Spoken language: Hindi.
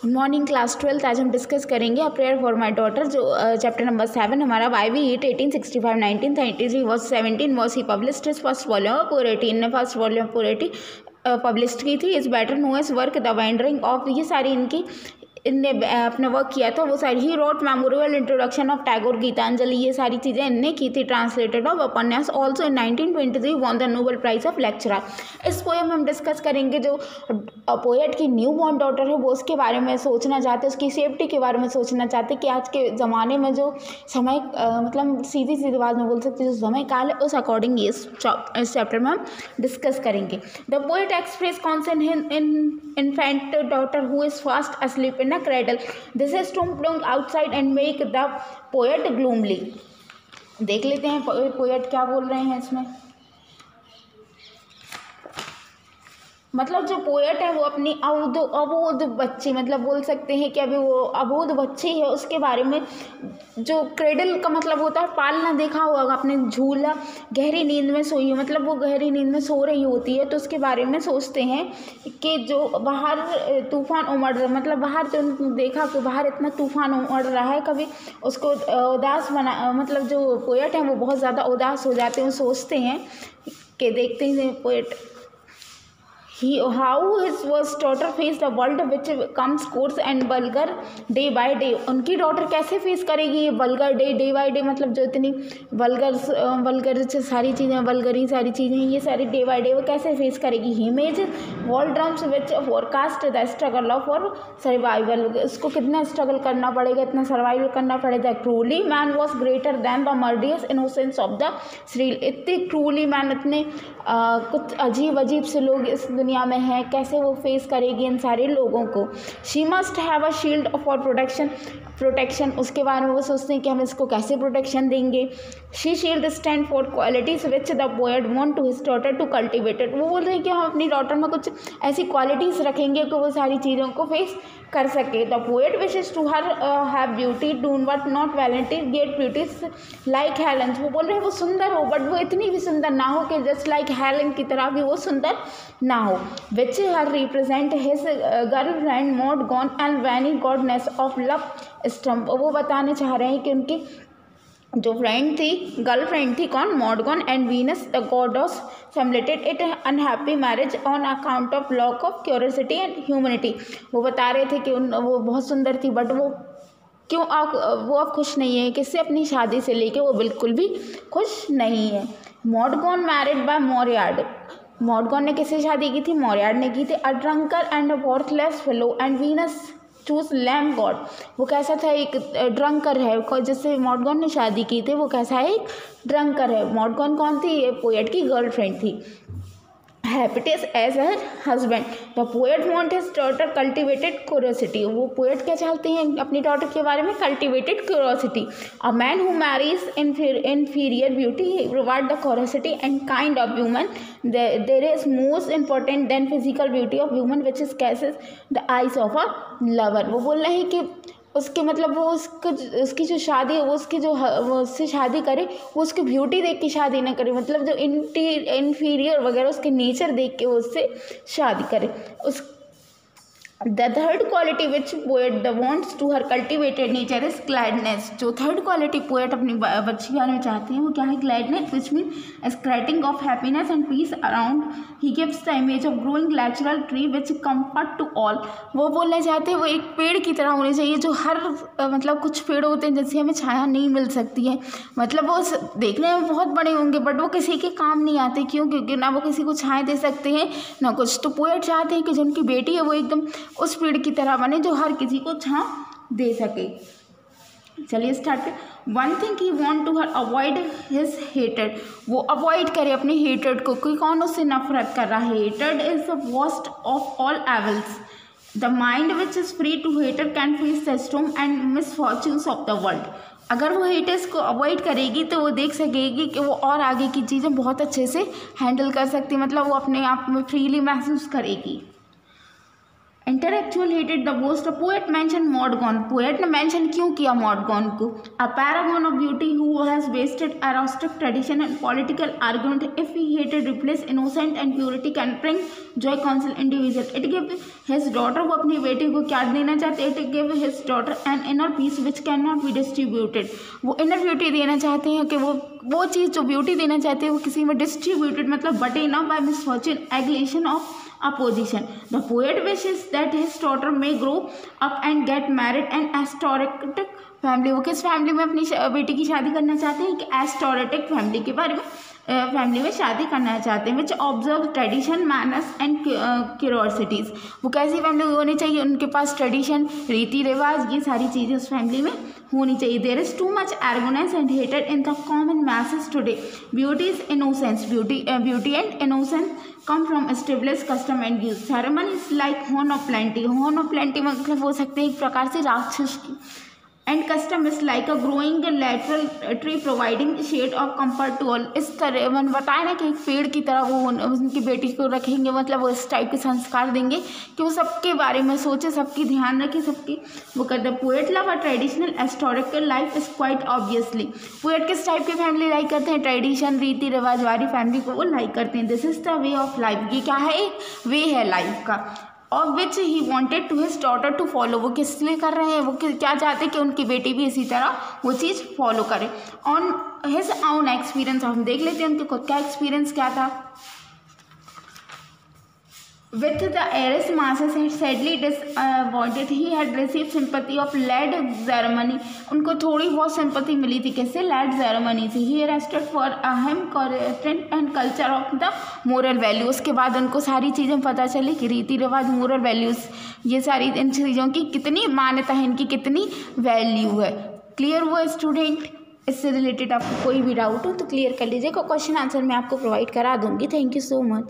Good morning class 12। आज हम डिस्कस करेंगे a prayer for my daughter, जो चैप्टर नंबर 7 हमारा वाई B Yeats 1865 1933 was 17 was he published his first volume of poetry. इनने first volume of poetry publish की थी। Is better known as work the wandering of, ये सारी इनने अपना वर्क किया था वो सारी। He wrote memorial introduction of Tagore, Gitanjali, ये सारी चीज़ें इनने की थी। ट्रांसलेटेड ऑफ उपन्यास also in 1923 won the Nobel prize of lecturer. इस पोएम हम डिस्कस करेंगे जो पोएट की न्यू बॉर्न डॉटर है वो उसके बारे में सोचना चाहते, उसकी सेफ्टी के बारे में सोचना चाहते कि आज के ज़माने में जो समय मतलब सीधी सीधी बात में बोल सकते जो समय काल है उस अकॉर्डिंग इस चैप्टर में हम डिस्कस करेंगे। The poet express consent in infant daughter who is fast asleep in a cradle. This is to look outside and make the poet gloomily. देख लेते हैं पोएट क्या बोल रहे हैं इसमें। मतलब जो पोएट है वो अपनी अबोध बच्ची, मतलब बोल सकते हैं कि अभी वो अबोध बच्ची है, उसके बारे में जो क्रेडल का मतलब होता है पालना, देखा होगा अपने झूला, गहरी नींद में सोई, मतलब वो गहरी नींद में सो रही होती है तो उसके बारे में सोचते हैं कि जो बाहर तूफान उमड़ रहा, मतलब बाहर जो देखा कि बाहर इतना तूफान उमड़ रहा है, कभी उसको उदास बना, मतलब जो पोएट हैं वो बहुत ज़्यादा उदास हो जाते हैं। सोचते हैं कि देखते हैं poet how his daughter faced a world which comes coarse and vulgar day by day. उनकी डॉटर कैसे फेस करेगी ये वल्गर डे बाई डे, मतलब जो इतनी वल्गर सारी चीज़ें, वल्गरी सारी चीज़ें, ये सारी डे बाई डे वो कैसे फेस करेगी। He makes wall drums which forecast the struggle of for survival. उसको कितना स्ट्रगल करना पड़ेगा, इतना सर्वाइवल करना पड़ेगा। Cruelly man was greater than the murderous innocence of the shrill. इतने क्रूली मैन, इतने कुछ अजीब से लोग इस दुनिया में है, कैसे वो फेस करेगी इन सारे लोगों को। She must have a shield for protection, उसके बारे में वो सोचते हैं कि हम इसको कैसे प्रोटेक्शन देंगे। She shield stand for qualities which the poet want to his daughter to cultivated. वो बोल रहे हैं कि हम अपनी डॉटर में कुछ ऐसी क्वालिटीज़ रखेंगे कि वो सारी चीज़ों को फेस कर सके। The poet wishes to her have beauty do but not valiantly get beauties like Helen. वो बोल रहे हैं वो सुंदर हो बट वो इतनी भी सुंदर ना हो कि जस्ट लाइक हेलन की तरह भी वो सुंदर ना हो। Which her represent his girl friend Maud Gonne and Venus goddess of love stump. वो बताने चाह रहे हैं कि उनकी जो फ्रेंड थी, गर्ल फ्रेंड थी कौन, Maud Gonne, and Venus the goddess formulated it unhappy marriage on account of lack of curiosity and humanity. वो बता रहे थे कि वो बहुत सुंदर थी बट वो क्यों वो अब खुश नहीं है, किससे, अपनी शादी से लेके वो बिल्कुल भी खुश नहीं है। मॉडगॉन मैरिड बाय मोरियार्ड। मॉडगॉन ने किससे शादी की थी, मोरियार्ड ने की थी। A drunker and a worthless fellow and Venus choose lame god. वो कैसा था, एक ड्रंकर है जिससे मॉडगॉन ने शादी की थी, वो कैसा है, एक ड्रंकर है। मॉडगॉन कौन थी, ये पोएट की गर्लफ्रेंड थी। हैप्पीटेस as her husband. The poet want his daughter cultivated curiosity. वो पोएट क्या चाहते हैं अपनी डॉटर के बारे में, cultivated curiosity. A man who marries inferior beauty reward the curiosity and kind of woman. There is most important than physical beauty of woman which is catches the eyes of a lover. वो बोल रहे हैं कि उसके मतलब वो उसकी जो शादी है वो उसकी जो वो उससे शादी करे, वो उसकी ब्यूटी देख के शादी ना करे, मतलब जो इन्फीरियर वगैरह उसके नेचर देख के वो उससे शादी करे। उस the third quality which poet the wants to her cultivated nature is gladness. जो थर्ड क्वालिटी पोएट अपनी बच्ची बारे में चाहते हैं वो क्या है, gladness, which mean scattering of happiness and peace around. He gives the image of growing natural tree which comfort to all. वो बोलना चाहते हैं वो एक पेड़ की तरह होनी चाहिए जो हर मतलब कुछ पेड़ होते हैं जिनसे हमें छाया नहीं मिल सकती है, मतलब वो देखने में बहुत बड़े होंगे बट वो किसी के काम नहीं आते। क्यों, क्योंकि ना वो किसी को छाया दे सकते हैं ना कुछ। तो पोएट चाहते हैं कि जो उनकी बेटी है वो एकदम उस पेड़ की तरह बने जो हर किसी को छांव दे सके। चलिए स्टार्ट करें। One thing he want to her avoid his hated. वो अवॉइड करे अपने हेटेड को, कोई कौन उससे नफरत कर रहा है। Hated is the worst of all evils. The mind which is free to hated can face the storm and मिसफॉर्च्यून्स of the world. अगर वो हेटर्स को अवॉइड करेगी तो वो देख सकेगी कि वो और आगे की चीज़ें बहुत अच्छे से हैंडल कर सकती, मतलब वो अपने आप में फ्रीली महसूस करेगी। इंटेलेक्चुअल हेटेड the most poet mention Maud Gonne, poet ने मेंशन क्यों किया मॉडगॉन को? A paragon of beauty who has wasted aristocratic tradition and political argument if he हेटेड replace innocent and purity can bring joy council individual. It give his daughter, वो अपनी बेटी को क्या देना चाहते? It give his daughter an inner peace which can not be distributed. वो इनर ब्यूटी देना चाहते हैं कि वो चीज़ जो ब्यूटी देना चाहते हैं वो किसी में डिस्ट्रीब्यूटेड मतलब बटे ना by misfortune agitation of opposition. The poet wishes that his daughter may grow up and get married an aristocratic family. वो किस फैमिली में अपनी बेटी की शादी करना चाहते हैं? कि एस्टोरेटिक फैमिली के बारे में फैमिली में शादी करना चाहते हैं। विच ऑब्जर्व ट्रेडिशन मैनर्स एंड क्यूरोसिटीज़। वो कैसी फैमिली होनी चाहिए? उनके पास ट्रेडिशन, रीति रिवाज, ये सारी चीज़ें उस फैमिली में होनी चाहिए। There is too much arrogance and हेटेड in the common message today. Beauty is innocence, beauty and innocence come from established custom and use. Ceremony is like horn of plenty. horn of plenty मतलब हो सकते हैं एक प्रकार से राक्षस की। And custom is like a growing lateral tree providing shade of comfort to all. इस तरह मैंने बताया ना कि एक पेड़ की तरह वो उनकी बेटी को रखेंगे, मतलब वो इस टाइप के संस्कार देंगे कि वो सबके बारे में सोचे, सबकी ध्यान रखे, सबकी वो करते। Poet love a traditional historical life is quite obviously. Poet किस टाइप की फैमिली लाइक करते हैं? ट्रेडिशन, रीति रिवाज वाली फैमिली को वो लाइक करते हैं। This is the way of life. ये क्या है? एक वे है लाइफ का। और which he wanted to his daughter to follow. वो किस लिए कर रहे हैं? वो क्या चाहते हैं कि उनकी बेटी भी इसी तरह वो चीज़ फॉलो करे। ऑन हिज ओन एक्सपीरियंस, हम देख लेते हैं उनके खुद का एक्सपीरियंस क्या था। With the heiress masses had sadly disappointed, he had received sympathy of lad Germany. उनको थोड़ी बहुत सिंपैथी मिली थी, किससे? लैड जर्मनी से। He rested for a him content and culture of the moral value. उसके बाद उनको सारी चीज़ें पता चली कि रीति रिवाज, मोरल वैल्यूज़, ये सारी इन चीज़ों की कितनी मान्यता है, इनकी कितनी वैल्यू है। क्लियर हुआ स्टूडेंट? इससे रिलेटेड आपको कोई भी डाउट हो तो क्लियर कर लीजिएगा। क्वेश्चन आंसर मैं आपको प्रोवाइड करा दूंगी। Thank you so much.